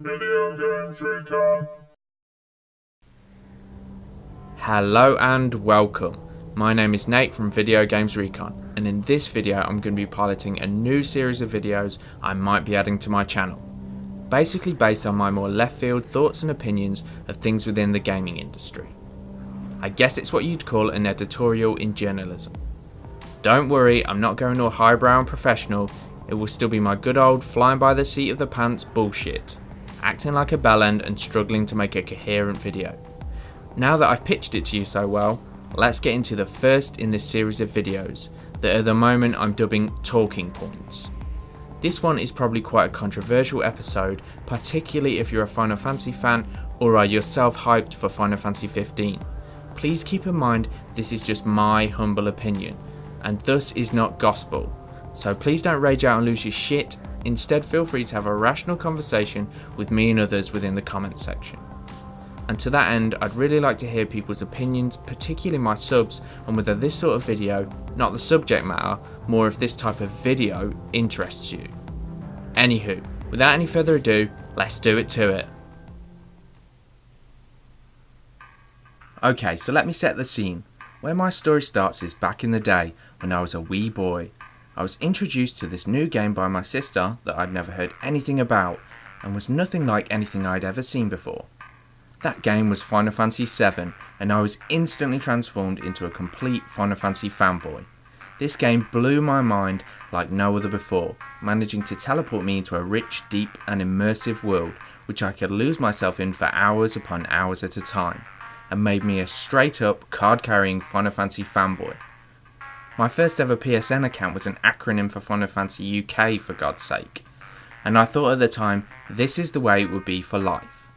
Video Games Recon. Hello and welcome. My name is Nate from Video Games Recon, and in this video I'm going to be piloting a new series of videos I might be adding to my channel. Basically based on my more left field thoughts and opinions of things within the gaming industry. I guess it's what you'd call an editorial in journalism. Don't worry, I'm not going all highbrow and professional. It will still be my good old flying by the seat of the pants bullshit, acting like a bellend and struggling to make a coherent video. Now that I've pitched it to you so well, let's get into the first in this series of videos that at the moment I'm dubbing talking points. This one is probably quite a controversial episode, particularly if you're a Final Fantasy fan or are yourself hyped for Final Fantasy 15. Please keep in mind this is just my humble opinion, and thus is not gospel. So please don't rage out and lose your shit, instead feel free to have a rational conversation with me and others within the comment section. And to that end, I'd really like to hear people's opinions, particularly my subs, on whether this sort of video, not the subject matter, more if this type of video interests you. Anywho, without any further ado, let's do it to it. Okay, so let me set the scene. Where my story starts is back in the day, when I was a wee boy. I was introduced to this new game by my sister that I'd never heard anything about, and was nothing like anything I'd ever seen before. That game was Final Fantasy VII, and I was instantly transformed into a complete Final Fantasy fanboy. This game blew my mind like no other before, managing to teleport me into a rich, deep and immersive world which I could lose myself in for hours upon hours at a time, and made me a straight up card carrying Final Fantasy fanboy. My first ever PSN account was an acronym for Final Fantasy UK, for God's sake, and I thought at the time this is the way it would be for life.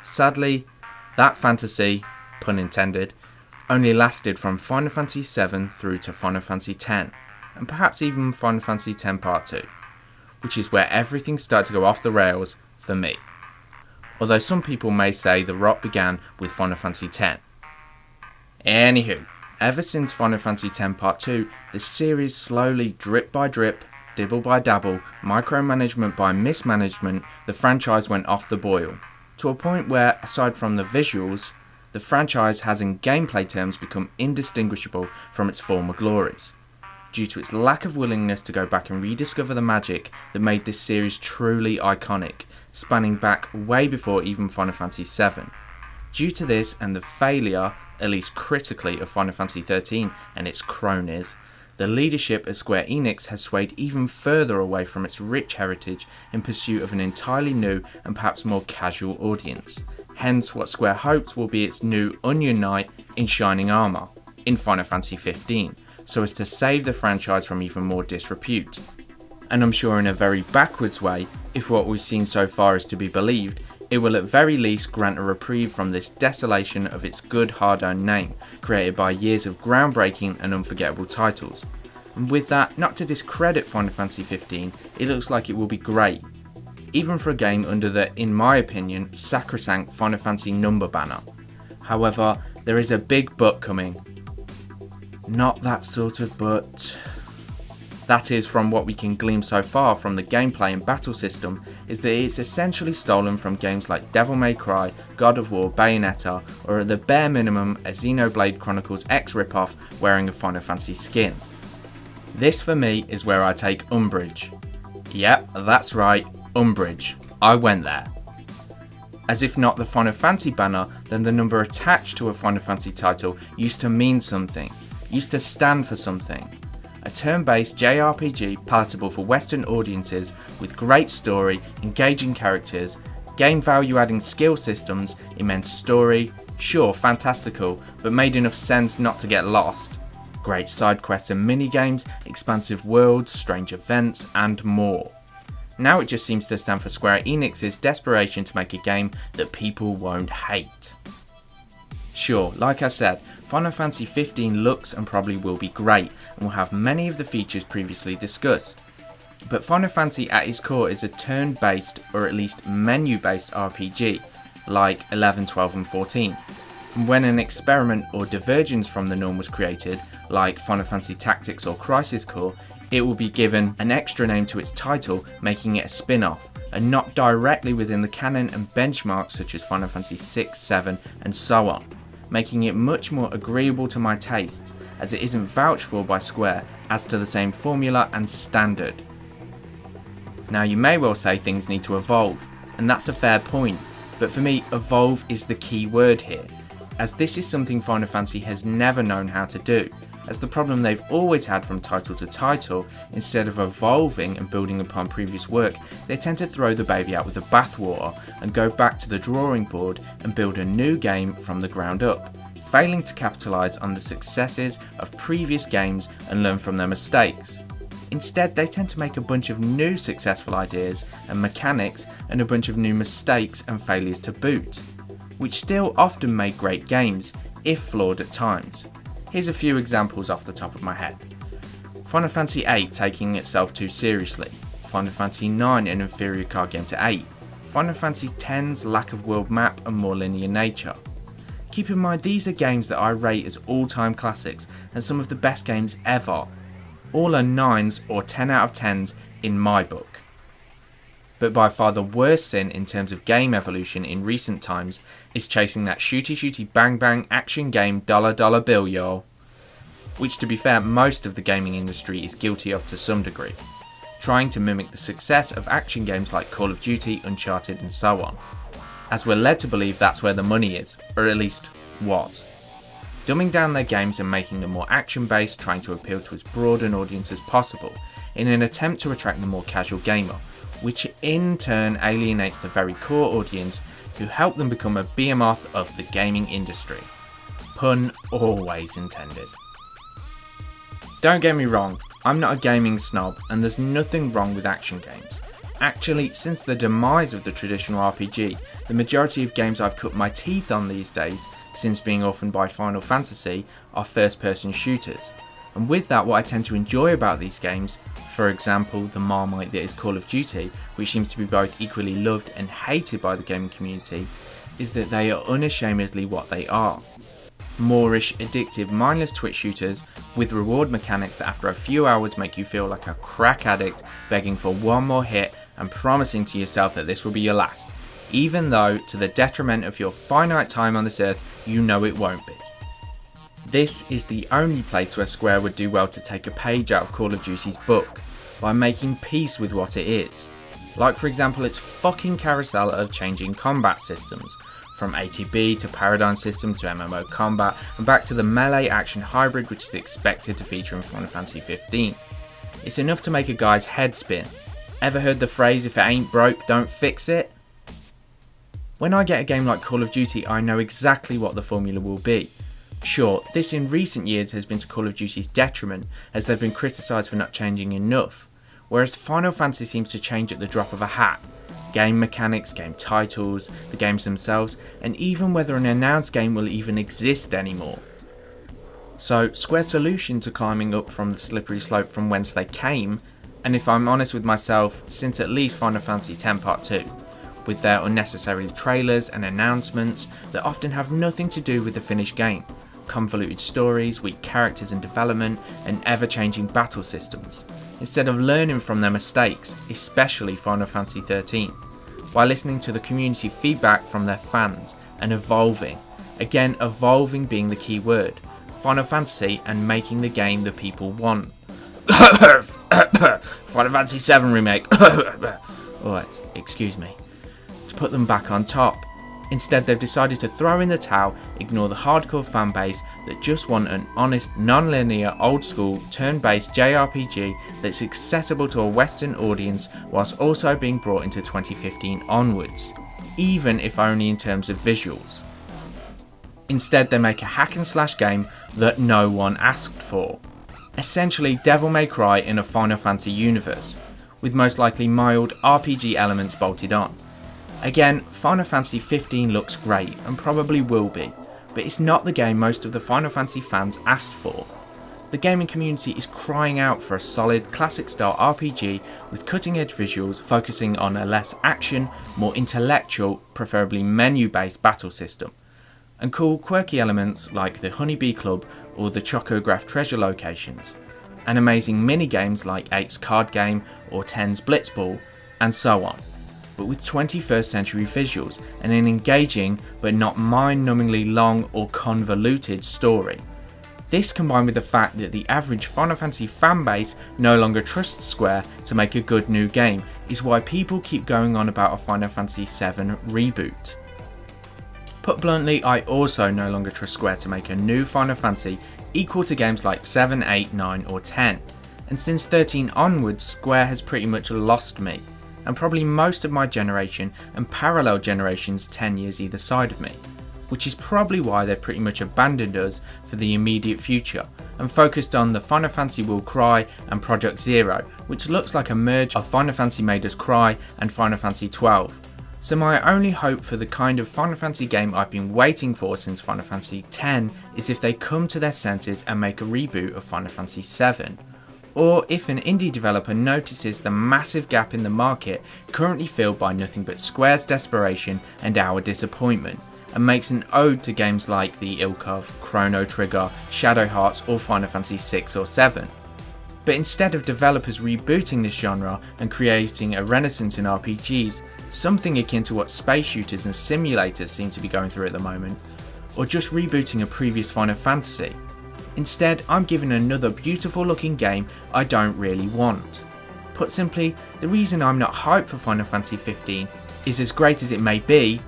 Sadly, that fantasy, pun intended, only lasted from Final Fantasy VII through to Final Fantasy X, and perhaps even Final Fantasy X Part 2, which is where everything started to go off the rails for me. Although some people may say the rot began with Final Fantasy X. Anywho, ever since Final Fantasy X Part 2, the series slowly, drip by drip, dibble by dabble, micromanagement by mismanagement, the franchise went off the boil, to a point where, aside from the visuals, the franchise has in gameplay terms become indistinguishable from its former glories, due to its lack of willingness to go back and rediscover the magic that made this series truly iconic, spanning back way before even Final Fantasy VII. Due to this and the failure, at least critically, of Final Fantasy XIII and its cronies, the leadership at Square Enix has swayed even further away from its rich heritage in pursuit of an entirely new and perhaps more casual audience. Hence what Square hopes will be its new Onion Knight in shining armour, in Final Fantasy XV, so as to save the franchise from even more disrepute. And I'm sure in a very backwards way, if what we've seen so far is to be believed, it will at very least grant a reprieve from this desolation of its good hard-earned name, created by years of groundbreaking and unforgettable titles. And with that, not to discredit Final Fantasy XV, it looks like it will be great, even for a game under the, in my opinion, sacrosanct Final Fantasy number banner. However, there is a big but coming. Not that sort of but. That is, from what we can glean so far from the gameplay and battle system, is that it's essentially stolen from games like Devil May Cry, God of War, Bayonetta, or at the bare minimum a Xenoblade Chronicles X ripoff wearing a Final Fantasy skin. This for me is where I take umbrage. Yep, that's right, umbrage. I went there. As if not the Final Fantasy banner, then the number attached to a Final Fantasy title used to mean something, used to stand for something. A turn-based JRPG palatable for Western audiences with great story, engaging characters, game value-adding skill systems, immense story, sure fantastical, but made enough sense not to get lost, great side quests and mini-games, expansive worlds, strange events, and more. Now it just seems to stand for Square Enix's desperation to make a game that people won't hate. Sure, like I said, Final Fantasy XV looks and probably will be great, and will have many of the features previously discussed. But Final Fantasy at its core is a turn-based, or at least menu-based RPG, like 11, 12 and 14. And when an experiment or divergence from the norm was created, like Final Fantasy Tactics or Crisis Core, it will be given an extra name to its title, making it a spin-off, and not directly within the canon and benchmarks such as Final Fantasy 6, 7 and so on, making it much more agreeable to my tastes, as it isn't vouched for by Square as to the same formula and standard. Now you may well say things need to evolve, and that's a fair point, but for me evolve is the key word here, as this is something Final Fantasy has never known how to do, as the problem they've always had from title to title, instead of evolving and building upon previous work, they tend to throw the baby out with the bathwater and go back to the drawing board and build a new game from the ground up, failing to capitalise on the successes of previous games and learn from their mistakes. Instead, they tend to make a bunch of new successful ideas and mechanics and a bunch of new mistakes and failures to boot, which still often make great games, if flawed at times. Here's a few examples off the top of my head. Final Fantasy VIII taking itself too seriously, Final Fantasy IX an inferior card game to 8, Final Fantasy X's lack of world map and more linear nature. Keep in mind these are games that I rate as all-time classics and some of the best games ever. All are 9s or 10 out of 10s in my book. But by far the worst sin in terms of game evolution in recent times is chasing that shooty bang bang action game dollar bill, y'all. Which, to be fair, most of the gaming industry is guilty of to some degree, trying to mimic the success of action games like Call of Duty, Uncharted and so on, as we're led to believe that's where the money is, or at least was. Dumbing down their games and making them more action based, trying to appeal to as broad an audience as possible, in an attempt to attract the more casual gamer, which in turn alienates the very core audience who helped them become a behemoth of the gaming industry. Pun always intended. Don't get me wrong, I'm not a gaming snob and there's nothing wrong with action games. Actually, since the demise of the traditional RPG, the majority of games I've cut my teeth on these days, since being orphaned by Final Fantasy, are first-person shooters. And with that, what I tend to enjoy about these games, for example the Marmite that is Call of Duty, which seems to be both equally loved and hated by the gaming community, is that they are unashamedly what they are. Moorish, addictive, mindless twitch shooters with reward mechanics that after a few hours make you feel like a crack addict begging for one more hit and promising to yourself that this will be your last, even though to the detriment of your finite time on this earth you know it won't be. This is the only place where Square would do well to take a page out of Call of Duty's book, by making peace with what it is. Like for example its fucking carousel of changing combat systems, from ATB to paradigm systems to MMO combat, and back to the melee action hybrid which is expected to feature in Final Fantasy 15. It's enough to make a guy's head spin. Ever heard the phrase, if it ain't broke, don't fix it? When I get a game like Call of Duty, I know exactly what the formula will be. Sure, this in recent years has been to Call of Duty's detriment, as they've been criticised for not changing enough, whereas Final Fantasy seems to change at the drop of a hat. Game mechanics, game titles, the games themselves, and even whether an announced game will even exist anymore. So, Square's solution to climbing up from the slippery slope from whence they came, and if I'm honest with myself, since at least Final Fantasy X Part 2, with their unnecessary trailers and announcements that often have nothing to do with the finished game, convoluted stories, weak characters and development, and ever-changing battle systems, instead of learning from their mistakes, especially Final Fantasy XIII, by listening to the community feedback from their fans and evolving, again evolving being the key word, Final Fantasy and making the game the people want. Final Fantasy VII Remake. Oh, excuse me. To put them back on top. Instead, they've decided to throw in the towel, ignore the hardcore fanbase that just want an honest, non-linear, old-school, turn-based JRPG that's accessible to a Western audience whilst also being brought into 2015 onwards, even if only in terms of visuals. Instead, they make a hack-and-slash game that no one asked for. Essentially, Devil May Cry in a Final Fantasy universe, with most likely mild RPG elements bolted on. Again, Final Fantasy 15 looks great, and probably will be, but it's not the game most of the Final Fantasy fans asked for. The gaming community is crying out for a solid, classic-style RPG with cutting-edge visuals focusing on a less action, more intellectual, preferably menu-based battle system, and cool, quirky elements like the Honeybee Club or the Chocograph treasure locations. and amazing mini-games like 8's card game or 10's blitzball, and so on, but with 21st century visuals and an engaging but not mind-numbingly long or convoluted story. This, combined with the fact that the average Final Fantasy fanbase no longer trusts Square to make a good new game, is why people keep going on about a Final Fantasy VII reboot. Put bluntly, I also no longer trust Square to make a new Final Fantasy equal to games like 7, 8, 9 or 10, and since 13 onwards, Square has pretty much lost me, and probably most of my generation and parallel generations 10 years either side of me, which is probably why they've pretty much abandoned us for the immediate future and focused on the Final Fantasy Will Cry and Project Zero, which looks like a merge of Final Fantasy Made Us Cry and Final Fantasy XII. So my only hope for the kind of Final Fantasy game I've been waiting for since Final Fantasy X is if they come to their senses and make a reboot of Final Fantasy VII. Or if an indie developer notices the massive gap in the market currently filled by nothing but Square's desperation and our disappointment, and makes an ode to games like the ilk of Chrono Trigger, Shadow Hearts or Final Fantasy VI or VII. But instead of developers rebooting this genre and creating a renaissance in RPGs, something akin to what space shooters and simulators seem to be going through at the moment, or just rebooting a previous Final Fantasy. Instead, I'm given another beautiful looking game I don't really want. Put simply, the reason I'm not hyped for Final Fantasy 15 is, as great as it may be,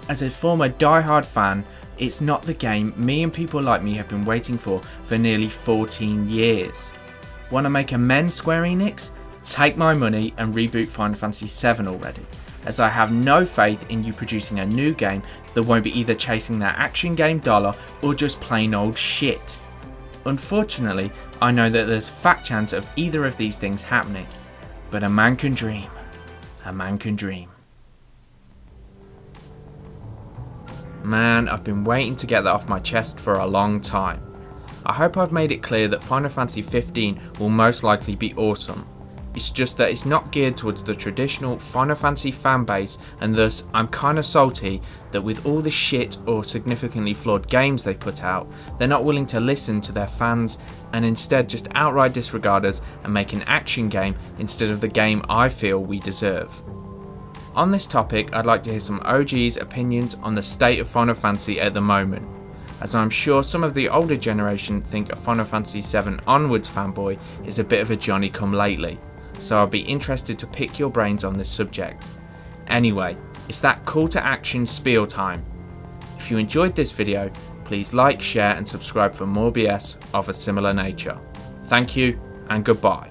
as a former die-hard fan, it's not the game me and people like me have been waiting for nearly 14 years. Want to make amends, Square Enix? Take my money and reboot Final Fantasy VII already, as I have no faith in you producing a new game that won't be either chasing that action game dollar or just plain old shit. Unfortunately, I know that there's fat chance of either of these things happening, but a man can dream. A man can dream. Man, I've been waiting to get that off my chest for a long time. I hope I've made it clear that Final Fantasy 15 will most likely be awesome. It's just that it's not geared towards the traditional Final Fantasy fanbase, and thus I'm kinda salty that with all the shit or significantly flawed games they put out, they're not willing to listen to their fans and instead just outright disregard us and make an action game instead of the game I feel we deserve. On this topic, I'd like to hear some OG's opinions on the state of Final Fantasy at the moment, as I'm sure some of the older generation think a Final Fantasy VII onwards fanboy is a bit of a Johnny-come-lately, so I'll be interested to pick your brains on this subject. Anyway, it's that call to action spiel time. If you enjoyed this video, please like, share and subscribe for more BS of a similar nature. Thank you and goodbye.